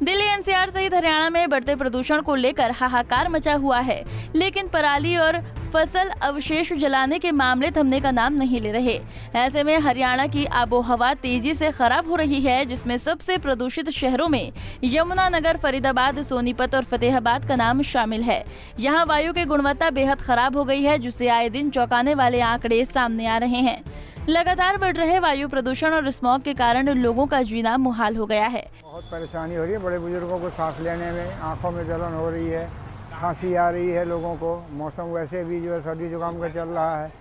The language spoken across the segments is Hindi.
दिल्ली एनसीआर सहित हरियाणा में बढ़ते प्रदूषण को लेकर हाहाकार मचा हुआ है, लेकिन पराली और फसल अवशेष जलाने के मामले थमने का नाम नहीं ले रहे। ऐसे में हरियाणा की आबोहवा तेजी से खराब हो रही है, जिसमें सबसे प्रदूषित शहरों में यमुनानगर, फरीदाबाद, सोनीपत और फतेहाबाद का नाम शामिल है। यहाँ वायु की गुणवत्ता बेहद खराब हो गई है, जिससे आए दिन चौंकाने वाले आंकड़े सामने आ रहे हैं। लगातार बढ़ रहे वायु प्रदूषण और स्मॉग के कारण लोगों का जीना मुहाल हो गया है। बहुत परेशानी हो रही है, बड़े बुजुर्गों को सांस लेने में, आंखों में जलन हो रही है, खांसी आ रही है लोगों को। मौसम वैसे भी जो है सर्दी जुकाम का चल रहा है,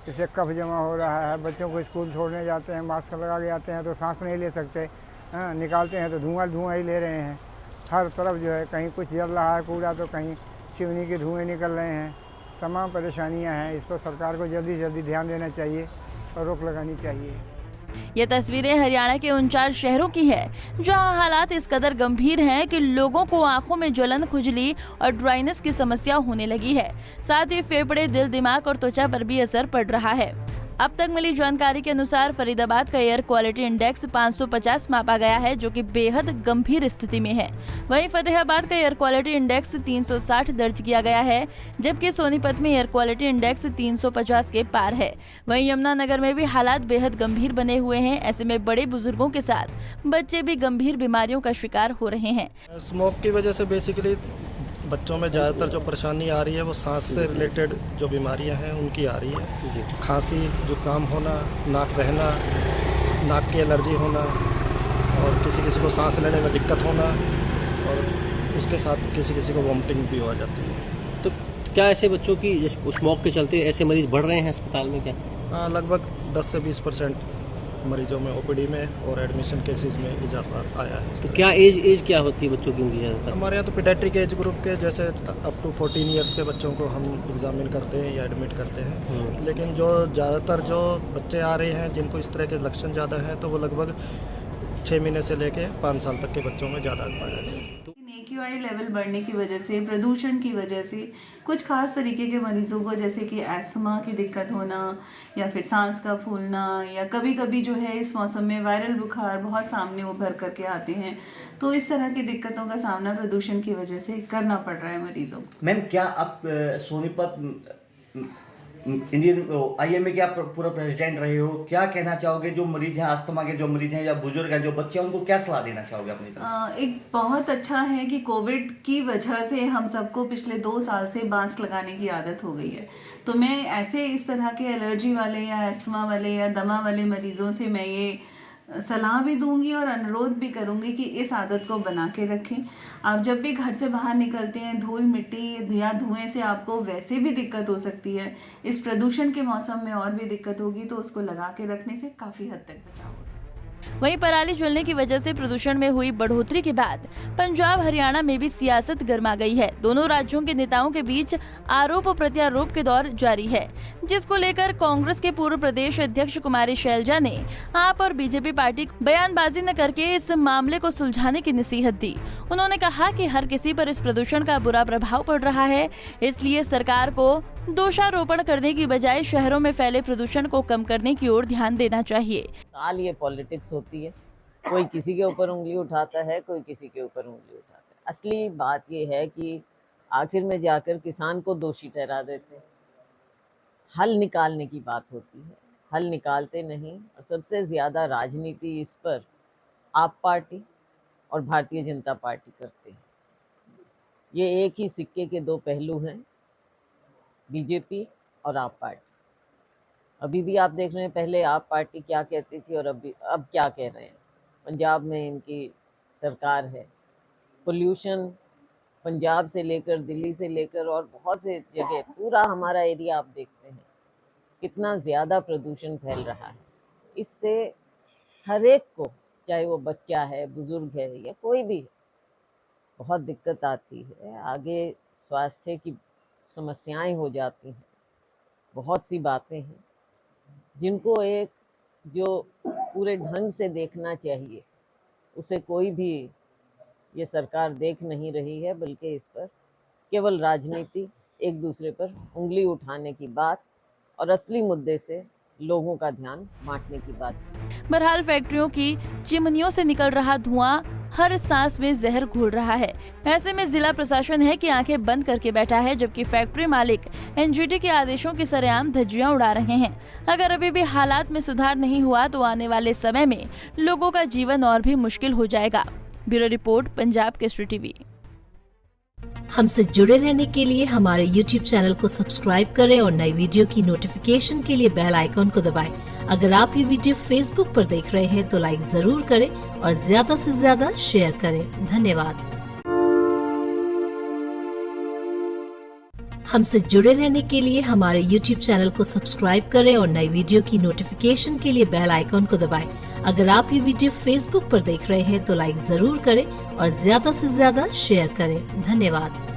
इससे कफ जमा हो रहा है। बच्चों को स्कूल छोड़ने जाते हैं, मास्क लगा के जाते हैं तो सांस नहीं ले सकते, निकालते हैं तो धुआं ही ले रहे हैं। हर तरफ जो है कहीं कुछ जल रहा है कूड़ा, तो कहीं चिमनी के धुएँ निकल रहे हैं। तमाम परेशानियाँ हैं, इस पर सरकार को जल्दी ध्यान देना चाहिए और रोक लगानी चाहिए। ये तस्वीरें हरियाणा के 49 शहरों की है, जहां हालात इस कदर गंभीर हैं कि लोगों को आंखों में जलन, खुजली और ड्राइनेस की समस्या होने लगी है। साथ ही फेफड़े, दिल, दिमाग और त्वचा पर भी असर पड़ रहा है। अब तक मिली जानकारी के अनुसार फरीदाबाद का एयर क्वालिटी इंडेक्स 550 मापा गया है, जो कि बेहद गंभीर स्थिति में है। वहीं फतेहाबाद का एयर क्वालिटी इंडेक्स 360 दर्ज किया गया है, जबकि सोनीपत में एयर क्वालिटी इंडेक्स 350 के पार है। वहीं यमुनानगर में भी हालात बेहद गंभीर बने हुए हैं। ऐसे में बड़े बुजुर्गों के साथ बच्चे भी गंभीर बीमारियों का शिकार हो रहे हैं। स्मोक की वजह से बेसिकली बच्चों में ज़्यादातर जो परेशानी आ रही है वो सांस से रिलेटेड जो बीमारियां हैं उनकी आ रही है। खांसी, जुकाम होना, नाक बहना, नाक की एलर्जी होना और किसी को सांस लेने में दिक्कत होना और उसके साथ किसी को वॉमिटिंग भी हो जाती है। तो क्या ऐसे बच्चों की जैसे स्मोक के चलते ऐसे मरीज बढ़ रहे हैं अस्पताल में क्या? हाँ, लगभग 10 से 20% मरीजों में ओपीडी में और एडमिशन केसेस में इजाफा आया है। तो क्या एज क्या होती है बच्चों की उनकी ज़्यादातर? हमारे यहाँ तो पीडियाट्रिक एज ग्रुप के जैसे अप टू 14 ईयर्स के बच्चों को हम एग्जामिन करते हैं या एडमिट करते हैं। लेकिन जो ज़्यादातर जो बच्चे आ रहे हैं जिनको इस तरह के लक्षण ज़्यादा हैं तो वो लगभग 6 महीने से लेके 5 साल तक के बच्चों में ज़्यादा पाया है। AQI लेवल बढ़ने की वजह से, प्रदूषण की वजह से कुछ खास तरीके के मरीजों को जैसे कि एस्थमा की दिक्कत होना या फिर सांस का फूलना या कभी कभी जो है इस मौसम में वायरल बुखार बहुत सामने उभर करके आते हैं। तो इस तरह की दिक्कतों का सामना प्रदूषण की वजह से करना पड़ रहा है मरीजों को। मैम, क्या आप सोनीपत इंडियन IMA के आप पूरा प्रेसिडेंट रहे हो, क्या कहना चाहोगे जो मरीज हैं, अस्थमा के जो मरीज हैं या बुजुर्ग हैं, जो बच्चे हैं, उनको क्या सलाह देना चाहोगे अपनी तरफ? एक बहुत अच्छा है कि कोविड की वजह से हम सबको पिछले 2 साल से मास्क लगाने की आदत हो गई है। तो मैं ऐसे इस तरह के एलर्जी वाले या एस्थमा वाले या दमा वाले मरीजों से मैं ये सलाह भी दूंगी और अनुरोध भी करूंगी कि इस आदत को बना के रखें। आप जब भी घर से बाहर निकलते हैं, धूल मिट्टी या धुएं से आपको वैसे भी दिक्कत हो सकती है, इस प्रदूषण के मौसम में और भी दिक्कत होगी, तो उसको लगा के रखने से काफ़ी हद तक बचाव हो सकता है। वहीं पराली जलने की वजह से प्रदूषण में हुई बढ़ोतरी के बाद पंजाब, हरियाणा में भी सियासत गर्मा गई है। दोनों राज्यों के नेताओं के बीच आरोप प्रत्यारोप के दौर जारी है, जिसको लेकर कांग्रेस के पूर्व प्रदेश अध्यक्ष कुमारी शैलजा ने आप और बीजेपी पार्टी को बयानबाजी न करके इस मामले को सुलझाने की नसीहत दी। उन्होंने कहा कि हर किसी पर इस प्रदूषण का बुरा प्रभाव पड़ रहा है, इसलिए सरकार को दोषारोपण करने की बजाय शहरों में फैले प्रदूषण को कम करने की ओर ध्यान देना चाहिए। साल ये पॉलिटिक्स होती है, कोई किसी के ऊपर उंगली उठाता है, कोई किसी के ऊपर उंगली उठाता है। असली बात ये है कि आखिर में जाकर किसान को दोषी ठहरा देते हैं। हल निकालने की बात होती है, हल निकालते नहीं। और सबसे ज़्यादा राजनीति इस पर आप पार्टी और भारतीय जनता पार्टी करते हैं। ये एक ही सिक्के के 2 पहलू हैं, बीजेपी और आप पार्टी। अभी भी आप देख रहे हैं, पहले आप पार्टी क्या कहती थी और अब क्या कह रहे हैं। पंजाब में इनकी सरकार है। पोल्यूशन पंजाब से लेकर दिल्ली से लेकर और बहुत से जगह, पूरा हमारा एरिया आप देखते हैं कितना ज़्यादा प्रदूषण फैल रहा है। इससे हर एक को, चाहे वो बच्चा है, बुजुर्ग है या कोई भी है, बहुत दिक्कत आती है। आगे स्वास्थ्य की समस्याएं हो जाती हैं। बहुत सी बातें हैं जिनको एक जो पूरे ढंग से देखना चाहिए, उसे कोई भी ये सरकार देख नहीं रही है, बल्कि इस पर केवल राजनीति, एक दूसरे पर उंगली उठाने की बात और असली मुद्दे से लोगों का ध्यान बांटने की बात। बहरहाल फैक्ट्रियों की चिमनियों से निकल रहा धुआं हर सांस में जहर घुल रहा है। ऐसे में जिला प्रशासन है कि आंखें बंद करके बैठा है, जबकि फैक्ट्री मालिक एनजीटी के आदेशों की सरेआम धज्जियां उड़ा रहे हैं। अगर अभी भी हालात में सुधार नहीं हुआ तो आने वाले समय में लोगों का जीवन और भी मुश्किल हो जाएगा। Bureau report, Punjab Kesari TV. हमसे जुड़े रहने के लिए हमारे YouTube चैनल को सब्सक्राइब करें और नई वीडियो की नोटिफिकेशन के लिए बेल आइकॉन को दबाएं। अगर आप ये वीडियो Facebook पर देख रहे हैं तो लाइक जरूर करें और ज्यादा से ज्यादा शेयर करें। धन्यवाद। हमसे जुड़े रहने के लिए हमारे YouTube चैनल को सब्सक्राइब करें और नई वीडियो की नोटिफिकेशन के लिए बेल आइकॉन को दबाएं। अगर आप ये वीडियो Facebook पर देख रहे हैं तो लाइक जरूर करें और ज्यादा से ज्यादा शेयर करें। धन्यवाद।